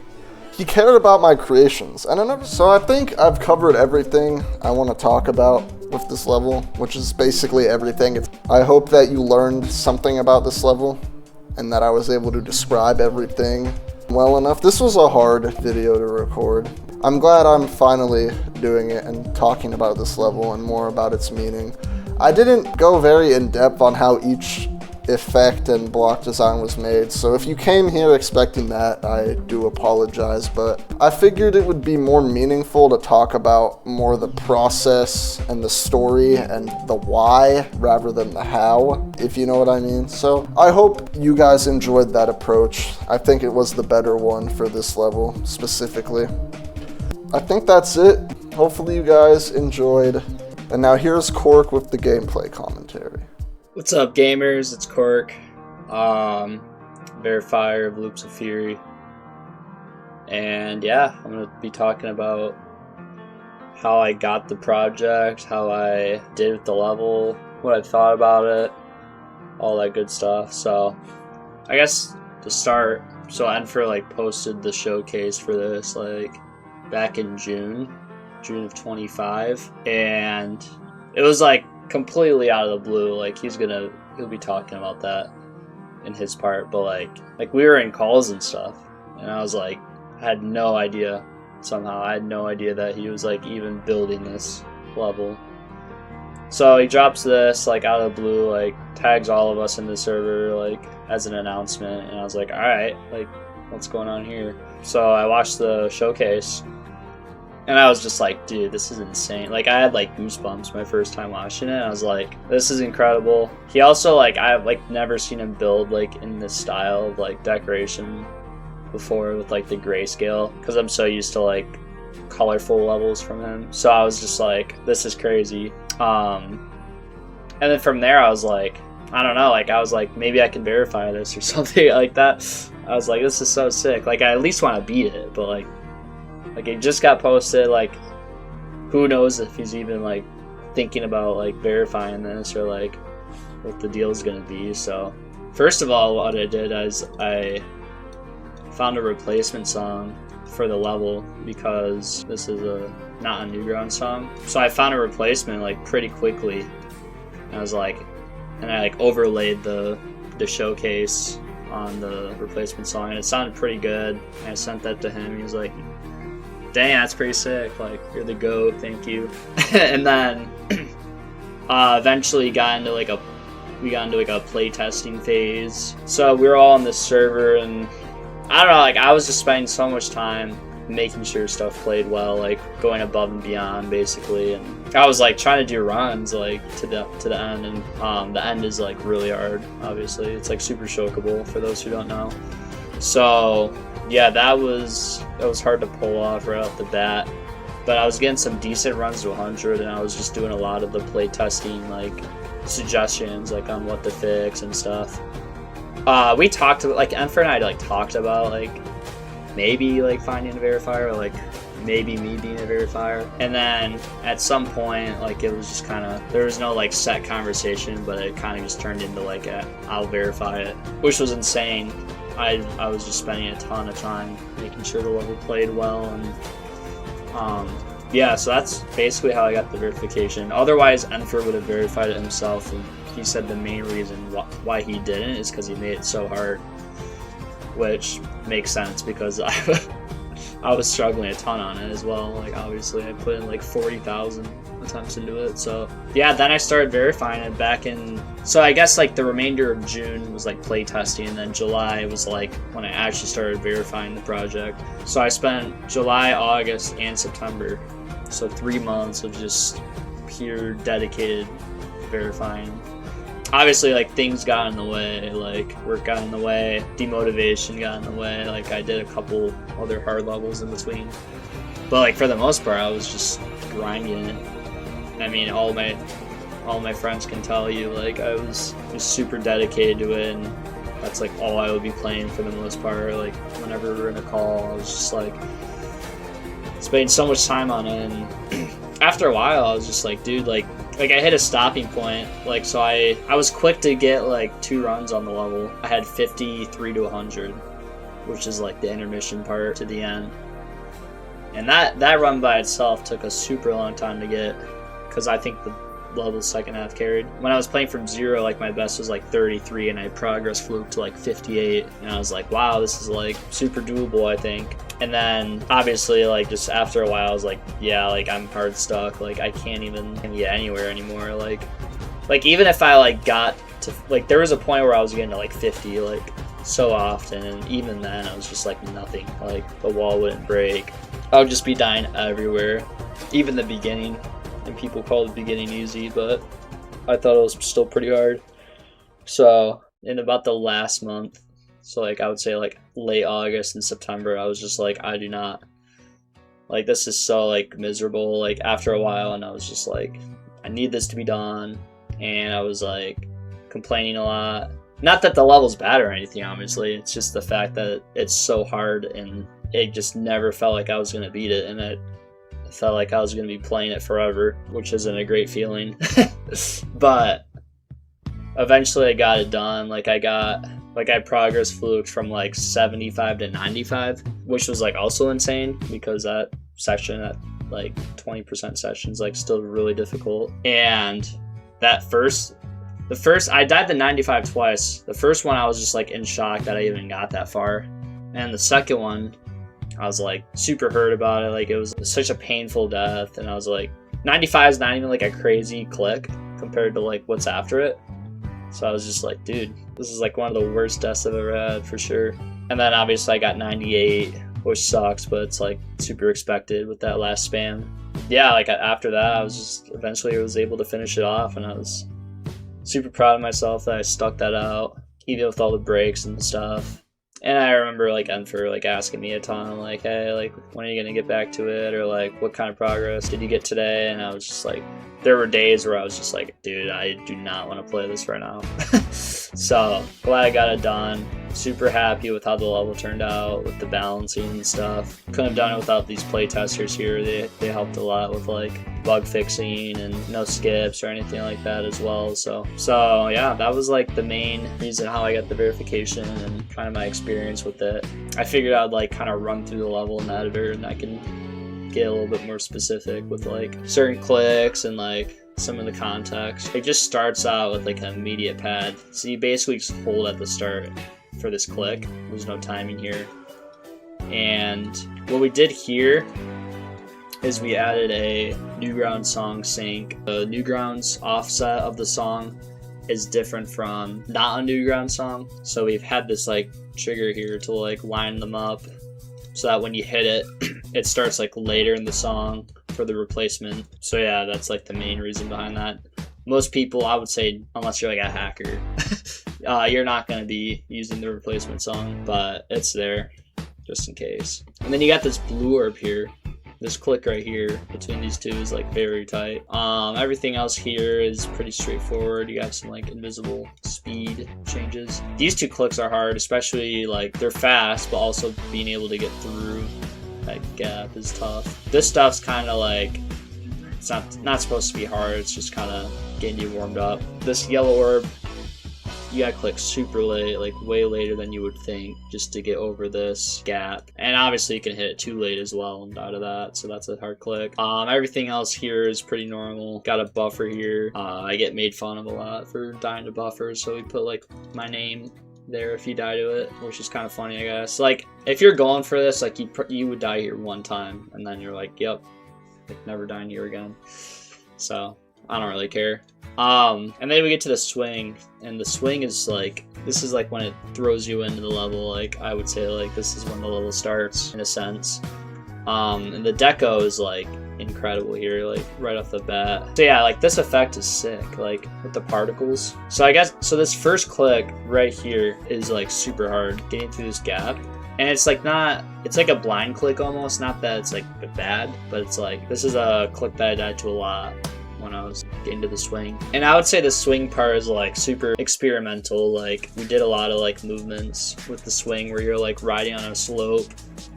he cared about my creations. So I think I've covered everything I want to talk about with this level, which is basically everything. I hope that you learned something about this level and that I was able to describe everything well enough. This was a hard video to record. I'm glad I'm finally doing it and talking about this level and more about its meaning. I didn't go very in depth on how each effect and block design was made, so if you came here expecting that, I do apologize, but I figured it would be more meaningful to talk about more the process and the story and the why rather than the how, if you know what I mean. So I hope you guys enjoyed that approach. I think it was the better one for this level specifically. I think that's it. Hopefully you guys enjoyed, and now here's Cork with the gameplay commentary. What's up, gamers? It's Cork. verifier of Loops of Fury. And yeah, I'm going to be talking about how I got the project, how I did with the level, what I thought about it, all that good stuff. So I guess to start, so Enfur like posted the showcase for this like back in June of 25, and it was like completely out of the blue. Like he'll be talking about that in his part, but like we were in calls and stuff, and I was like, I had no idea. Somehow I had no idea that he was like even building this level. So he drops this like out of the blue, like tags all of us in the server like as an announcement, and I was like, all right, like what's going on here? So I watched the showcase, and I was just like, dude, this is insane. Like I had like goosebumps my first time watching it. I was like, this is incredible. He also like, I've like never seen him build like in this style of like decoration before with like the grayscale, because I'm so used to like colorful levels from him. So I was just like, this is crazy. And then from there I was like, I don't know, like I was like, maybe I can verify this or something like that. I was like, this is so sick. Like I at least want to beat it, but like it just got posted. Like who knows if he's even like thinking about like verifying this or like what the deal is gonna be. So first of all, what I did is I found a replacement song for the level, because this is not a Newground song. So I found a replacement like pretty quickly, and I was like, and I like overlaid the showcase on the replacement song, and it sounded pretty good. And I sent that to him. He was like, dang, that's pretty sick, like you're the GOAT, thank you. And then eventually we got into like a play testing phase. So we were all on this server, and I don't know, like I was just spending so much time making sure stuff played well, like going above and beyond basically, and I was like trying to do runs like to the end, and the end is like really hard. Obviously it's like super chokeable for those who don't know. So yeah, that was hard to pull off right off the bat, but I was getting some decent runs to 100, and I was just doing a lot of the play testing, like suggestions like on what to fix and stuff. We talked about, like Enfur and I like talked about like maybe like finding a verifier, or like maybe me being a verifier, and then at some point like it was just kind of, there was no like set conversation, but it kind of just turned into like I'll verify it, which was insane. I was just spending a ton of time making sure the level played well, and yeah, so that's basically how I got the verification. Otherwise Enfur would have verified it himself, and he said the main reason why he didn't is because he made it so hard, which makes sense because I was struggling a ton on it as well. Like obviously I put in like 40,000 attempts into it. So yeah, then I started verifying it back in, so I guess like the remainder of June was like play testing, and then July was like when I actually started verifying the project. So I spent July, August, and September, so 3 months of just pure dedicated verifying. Obviously like things got in the way, like work got in the way, demotivation got in the way, like I did a couple other hard levels in between, but like for the most part I was just grinding it. I mean, all my friends can tell you, like I was just super dedicated to it, and that's like all I would be playing for the most part. Like whenever we were in a call, I was just like spending so much time on it, and after a while I was just like, dude, like I hit a stopping point. Like so I was quick to get like 2 runs on the level. I had 53 to 100, which is like the intermission part to the end, and that run by itself took a super long time to get, because I think the level's second half carried. When I was playing from 0, like my best was like 33, and I progress fluked to like 58, and I was like, wow, this is like super doable, I think. And then obviously like just after a while I was like, yeah, like I'm hard stuck, like I can't even get anywhere anymore. Like even if I like got to, like there was a point where I was getting to like 50 like so often, and even then I was just like nothing, like the wall wouldn't break. I would just be dying everywhere, even the beginning, and people call the beginning easy, but I thought it was still pretty hard. So in about the last month, so like I would say like late August and September, I was just like, I do not, like this is so like miserable, like after a while, and I was just like, I need this to be done, and I was like complaining a lot, Not that the level's bad or anything, obviously. It's just the fact that it's so hard, and it just never felt like I was going to beat it, and it felt like I was going to be playing it forever, which isn't a great feeling. But eventually I got it done. Like I progress fluked from like 75 to 95, which was like also insane because that section at like 20% sections like still really difficult. And that the first I died to 95 twice. The first one I was just like in shock that I even got that far, and the second one I was like super hurt about it. Like it was such a painful death, and I was like 95 is not even like a crazy click compared to like what's after it. So I was just like, dude, this is like one of the worst deaths I've ever had for sure. And then obviously I got 98, which sucks, but it's like super expected with that last spam. Yeah, like after that I was just eventually was able to finish it off, and I was super proud of myself that I stuck that out, even with all the breaks and stuff. And I remember like Enfur like asking me a ton, like, hey, like when are you gonna get back to it, or like what kind of progress did you get today? And I was just like, there were days where I was just like, dude, I do not want to play this right now. So glad I got it done. Super happy with how the level turned out with the balancing and stuff. Couldn't have done it without these play testers here. They helped a lot with like bug fixing and no skips or anything like that as well. So yeah, that was like the main reason how I got the verification and kind of my experience with it. I figured I'd like kind of run through the level in the editor, and I can get a little bit more specific with like certain clicks and like some of the context. It just starts out with like an immediate pad. So you basically just hold at the start for this click. There's no timing here. And what we did here is we added a Newgrounds song sync. The Newgrounds offset of the song is different from not a Newgrounds song. So we've had this like trigger here to like line them up so that when you hit it, it starts like later in the song for the replacement. So yeah, that's like the main reason behind that. Most people, I would say, unless you're like a hacker, you're not going to be using the replacement song, but it's there just in case. And then you got this blue orb here. This click right here between these two is like very tight. Everything else here is pretty straightforward. You got some like invisible speed changes. These two clicks are hard, especially like they're fast, but also being able to get through that gap is tough. This stuff's kind of like, it's not supposed to be hard. It's just kind of getting you warmed up. This yellow orb, you gotta click super late, like way later than you would think, just to get over this gap. And obviously you can hit it too late as well and out of that, so that's a hard click. Everything else here is pretty normal. Got a buffer here. I get made fun of a lot for dying to buffers, so we put like my name there if you die to it, which is kind of funny, I guess. Like if you're going for this, like you would die here one time and then you're like, yep, like never dying here again. So I don't really care. And then we get to the swing, and the swing is like, this is like when it throws you into the level. Like I would say like this is when the level starts in a sense. And the deco is like incredible here, like right off the bat. So yeah, like this effect is sick, like with the particles. So I guess, so this first click right here is like super hard, getting through this gap. And it's like not, it's like a blind click almost, not that it's like bad, but it's like, this is a click that I died to a lot when I was getting to the swing. And I would say the swing part is like super experimental. Like we did a lot of like movements with the swing where you're like riding on a slope,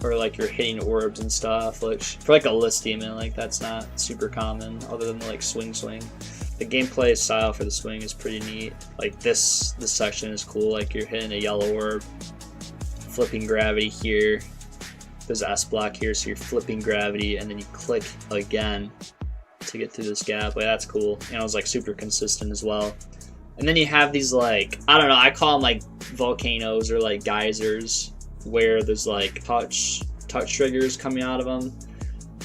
or like you're hitting orbs and stuff. Like for like a list demon, like that's not super common other than like swing. The gameplay style for the swing is pretty neat. Like this section is cool. Like you're hitting a yellow orb, flipping gravity here. There's S block here, so you're flipping gravity and then you click again to get through this gap. Like that's cool. And it was like super consistent as well. And then you have these like, I don't know, I call them like volcanoes or like geysers, where there's like touch triggers coming out of them,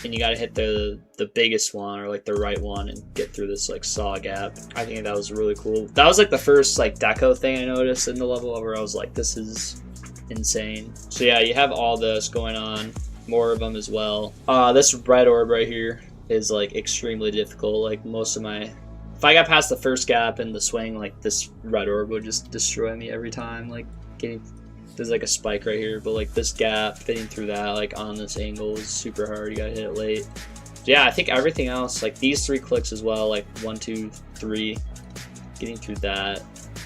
and you got to hit the biggest one or like the right one and get through this like saw gap. I think that was really cool. That was like the first like deco thing I noticed in the level, where I was like, this is insane. So yeah, you have all this going on, more of them as well. This red orb right here is like extremely difficult. Like most of my, if I got past the first gap in the swing, like this red orb would just destroy me every time. Like there's like a spike right here, but like this gap, getting through that like on this angle is super hard. You gotta hit it late. So yeah, I think everything else, like these three clicks as well, like 1, 2, 3, getting through that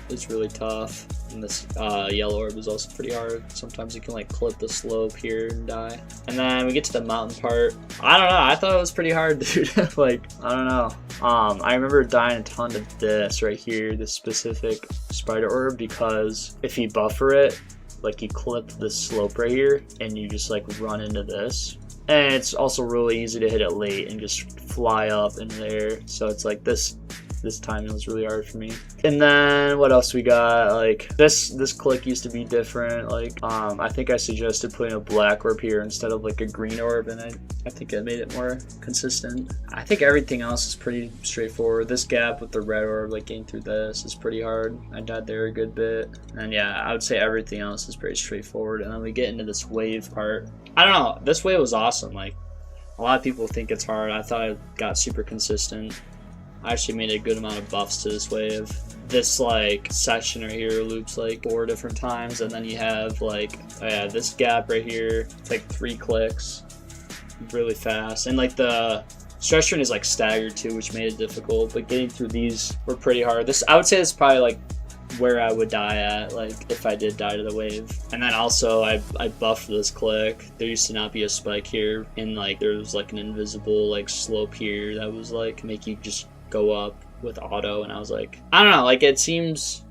is really tough. And this yellow orb is also pretty hard. Sometimes you can like clip the slope here and die. And then we get to the mountain part. I don't know, I thought it was pretty hard, dude. Like, I don't know. I remember dying a ton to this right here, this specific spider orb, because if you buffer it, like you clip this slope right here and you just like run into this. And it's also really easy to hit it late and just fly up in there. So it's like this timing was really hard for me. And then what else we got? Like this click used to be different. Like I think I suggested putting a black orb here instead of like a green orb, and I think it made it more consistent. I think everything else is pretty straightforward. This gap with the red orb, like getting through this, is pretty hard. I died there a good bit. And yeah, I would say everything else is pretty straightforward. And then we get into this wave part. I don't know, this wave was awesome. Like a lot of people think it's hard. I thought I got super consistent. I actually made a good amount of buffs to this wave. This like section right here loops like 4 different times, and then you have like, oh yeah, this gap right here, it's like 3 clicks really fast. And like the stretch run is like staggered too, which made it difficult, but getting through these were pretty hard. This, I would say, is probably like where I would die at, like if I did die to the wave. And then also I buffed this click. There used to not be a spike here, and like there was like an invisible like slope here that was like make you just go up with auto, and I was like, I don't know, like it seems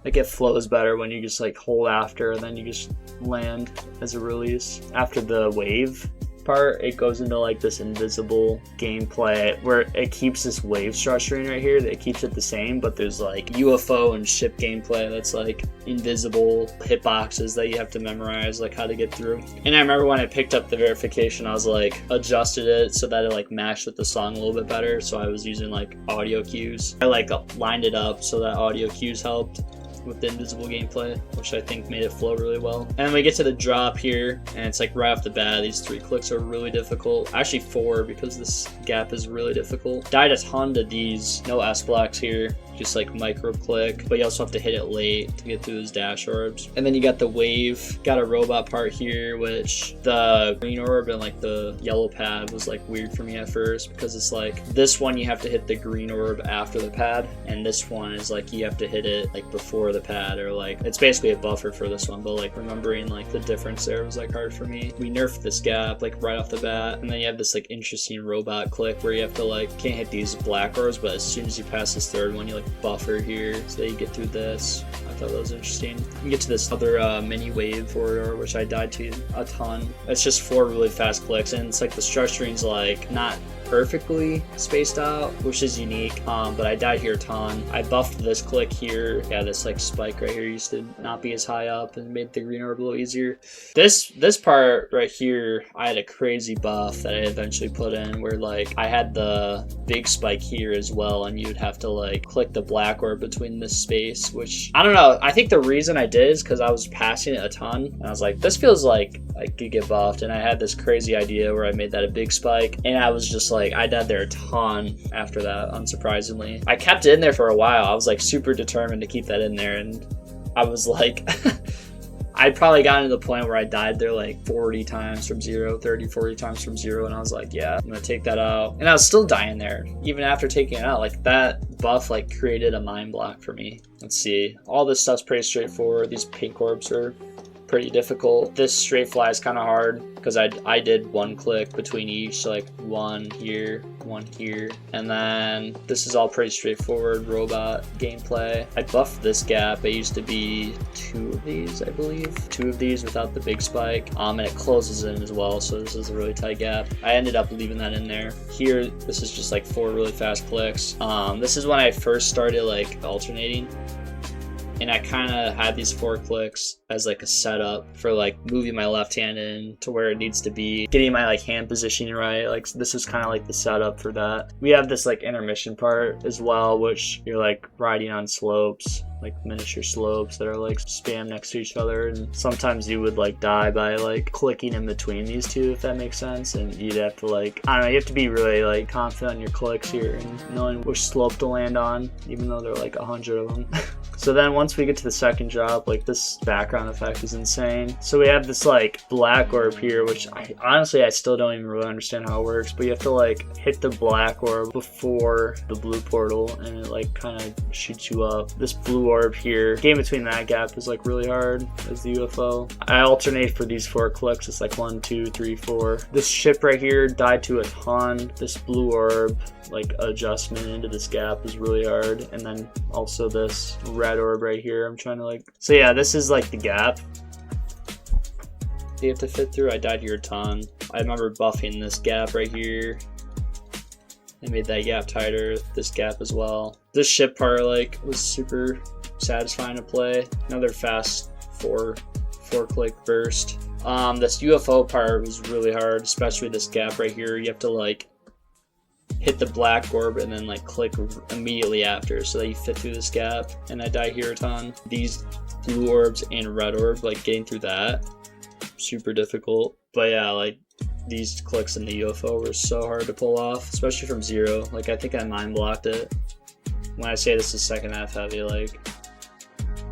like it flows better when you just like hold after and then you just land as a release. After the wave part, it goes into like this invisible gameplay where it keeps this wave structuring right here, that keeps it the same, but there's like UFO and ship gameplay that's like invisible hitboxes that you have to memorize like how to get through. And I remember when I picked up the verification, I was like adjusted it so that it like matched with the song a little bit better, so I was using like audio cues. I like lined it up so that audio cues helped with the invisible gameplay, which I think made it flow really well. And then we get to the drop here, and it's like right off the bat, these 3 clicks are really difficult. Actually 4, because this gap is really difficult. Died a ton to these, no S blocks here, just like micro click, but you also have to hit it late to get through those dash orbs. And then you got the wave, got a robot part here, which the green orb and like the yellow pad was like weird for me at first, because it's like this one you have to hit the green orb after the pad, and this one is like you have to hit it like before the pad, or like it's basically a buffer for this one, but like remembering like the difference there was like hard for me. We nerfed this gap like right off the bat, and then you have this like interesting robot click where you have to like can't hit these black orbs, but as soon as you pass this third one, you like buffer here so that you get through this. I thought that was interesting. We get to this other mini wave corridor, which I died to a ton. It's just 4 really fast clicks, and it's like the structuring's like not perfectly spaced out, which is unique, but I died here a ton. I buffed this click here. Yeah, this like spike right here used to not be as high up and made the green orb a little easier. This part right here, I had a crazy buff that I eventually put in where like I had the big spike here as well, and you'd have to like click the black orb between this space, which I don't know. I think the reason I did is because I was passing it a ton, and I was like, this feels like I could get buffed, and I had this crazy idea where I made that a big spike, and I was just like, I died there a ton after that, unsurprisingly. I kept it in there for a while. I was like super determined to keep that in there, and I was like I'd probably gotten to the point where I died there like 40 times from 0, 30, 40 times from 0, and I was like, yeah, I'm gonna take that out. And I was still dying there even after taking it out. Like that buff like created a mind block for me. Let's see, all this stuff's pretty straightforward. These pink orbs are pretty difficult. This straight fly is kind of hard because I did 1 click between each, so like 1 here, 1 here, and then this is all pretty straightforward robot gameplay. I buffed this gap. It used to be 2 of these, I believe, 2 of these without the big spike, and it closes in as well, so this is a really tight gap. I ended up leaving that in there. Here, this is just like 4 really fast clicks. This is when I first started like alternating, and I kind of had these 4 clicks as like a setup for like moving my left hand in to where it needs to be, getting my like hand positioning right. Like this is kind of like the setup for that. We have this like intermission part as well, which you're like riding on slopes, like miniature slopes that are like spam next to each other, and sometimes you would like die by like clicking in between these 2, if that makes sense, and you'd have to like, I don't know, you have to be really like confident on your clicks here and knowing which slope to land on, even though there are like 100 of them. So then once we get to the second drop, like this background effect is insane. So we have this like black orb here, which I still don't even really understand how it works, but you have to like hit the black orb before the blue portal, and it like kind of shoots you up. This blue orb here. Game between that gap is like really hard as the UFO. I alternate for these 4 clicks. It's like 1, 2, 3, 4. This ship right here died to a ton. This blue orb, like adjustment into this gap is really hard. And then also this red orb right here. I'm trying to like, so yeah, this is like the gap you have to fit through. I died here a ton. I remember buffing this gap right here. I made that gap tighter, this gap as well. This ship part like was super satisfying to play. Another fast 4 click burst. This UFO part was really hard, especially this gap right here. You have to like hit the black orb and then like click immediately after so that you fit through this gap. And I die here a ton. These blue orbs and red orb, like getting through that, super difficult. But yeah, like these clicks in the UFO were so hard to pull off, especially from 0. Like I think I mind blocked it. When I say this is second half heavy, like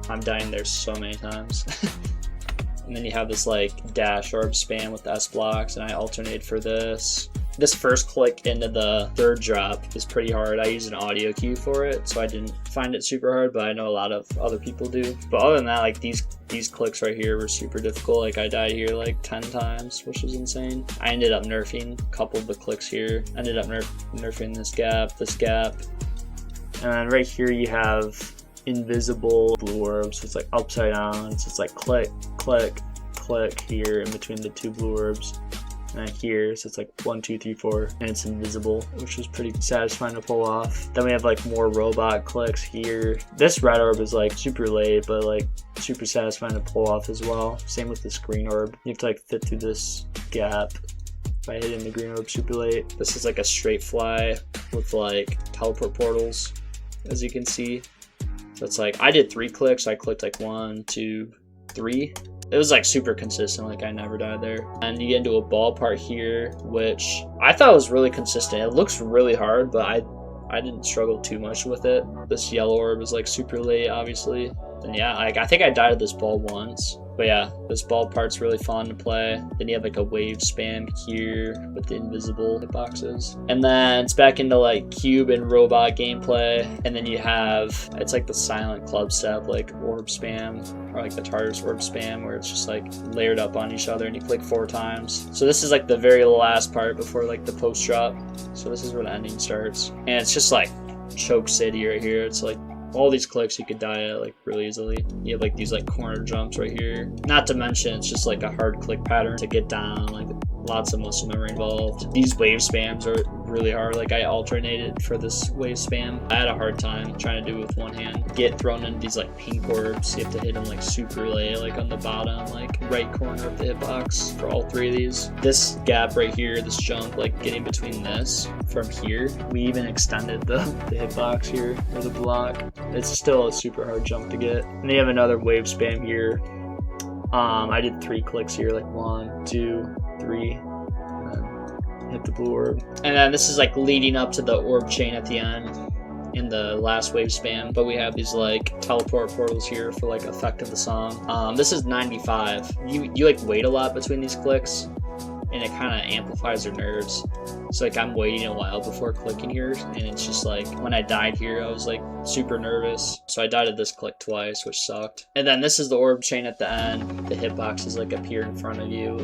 I'm dying there so many times. And then you have this like dash orb spam with S blocks, and I alternate for this. This first click into the 3rd drop is pretty hard. I use an audio cue for it, so I didn't find it super hard, but I know a lot of other people do. But other than that, like these clicks right here were super difficult. Like I died here like 10 times, which was insane. I ended up nerfing a couple of the clicks here. Ended up nerfing this gap. And then right here you have invisible blue orbs. So it's like upside down. So it's like click, click, click here in between the 2 blue orbs. And then here, so it's like 1, 2, 3, 4, and it's invisible, which was pretty satisfying to pull off. Then we have like more robot clicks here. This red orb is like super late, but like super satisfying to pull off as well. Same with this green orb. You have to like fit through this gap by hitting the green orb super late. This is like a straight fly with like teleport portals, as you can see. So it's like, I did 3 clicks. I clicked like 1, 2, 3. It was like super consistent, like I never died there. And you get into a ball part here, which I thought was really consistent. It looks really hard, but I didn't struggle too much with it. This yellow orb is like super late, obviously. And yeah, like I think I died at this ball once. But yeah, this ball part's really fun to play. Then you have like a wave spam here with the invisible hitboxes. And then it's back into like cube and robot gameplay. And then you have, it's like the silent club step, like orb spam, or like the Tartarus orb spam, where it's just like layered up on each other and you click 4 times. So this is like the very last part before like the post drop. So this is where the ending starts. And it's just like choke city right here. It's like all these clicks you could die at like really easily. You have like these like corner jumps right here. Not to mention it's just like a hard click pattern to get down, like lots of muscle memory involved. These wave spams are really hard. Like I alternated for this wave spam. I had a hard time trying to do it with one hand. Get thrown into these like pink orbs. You have to hit them like super late, like on the bottom, like right corner of the hitbox for all 3 of these. This gap right here, this jump, like getting between this from here. We even extended the hitbox here, or the block. It's still a super hard jump to get. And then you have another wave spam here. I did 3 clicks here, like 1, 2, 3, and then hit the blue orb. And then this is like leading up to the orb chain at the end in the last wave spam. But we have these like teleport portals here for like effect of the song. This is 95. You like wait a lot between these clicks, and it kind of amplifies your nerves. So like I'm waiting a while before clicking here, and it's just like when I died here I was like super nervous. So I died at this click twice, which sucked. And then this is the orb chain at the end. The hitboxes like appear in front of you,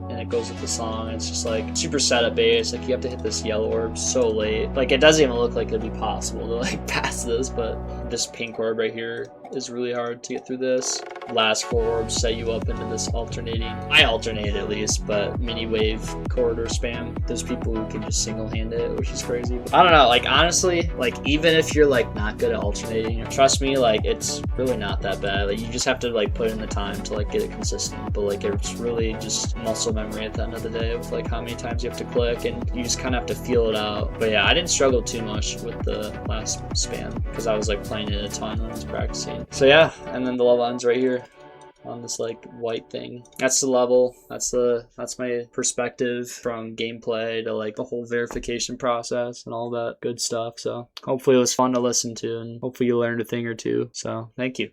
and it goes with the song. And it's just like super setup based. Like you have to hit this yellow orb so late. Like it doesn't even look like it'd be possible to like pass this, but this pink orb right here is really hard to get through this. Last 4 orbs set you up into this alternating. I alternate at least, but mini wave corridor spam. There's people who can just single hand it, which is crazy. I don't know, like honestly, like even if you're like not good at alternating, trust me, like it's really not that bad. Like you just have to like put in the time to like get it consistent. But like it's really just muscle memory at the end of the day with like how many times you have to click, and you just kind of have to feel it out. But yeah, I didn't struggle too much with the last spam because I was like playing it a ton when I was practicing. So yeah, and then the level ends right here on this like white thing. That's the level. That's my perspective from gameplay to like the whole verification process and all that good stuff. So hopefully it was fun to listen to, and hopefully you learned a thing or two. So thank you.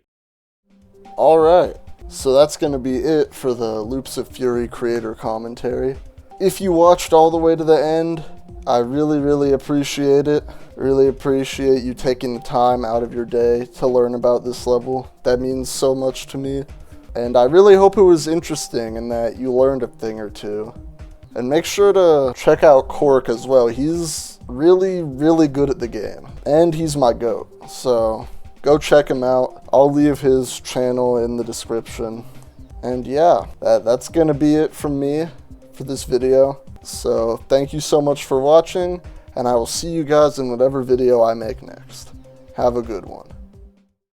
All right, so that's going to be it for the Loops of Fury creator commentary. If you watched all the way to the end, I really, really appreciate it. Really appreciate you taking the time out of your day to learn about this level. That means so much to me. And I really hope it was interesting and that you learned a thing or two. And make sure to check out Cork as well. He's really, really good at the game. And he's my GOAT. So go check him out. I'll leave his channel in the description. And yeah, that's gonna be it from me for this video. So thank you so much for watching, and I will see you guys in whatever video I make next. Have a good one.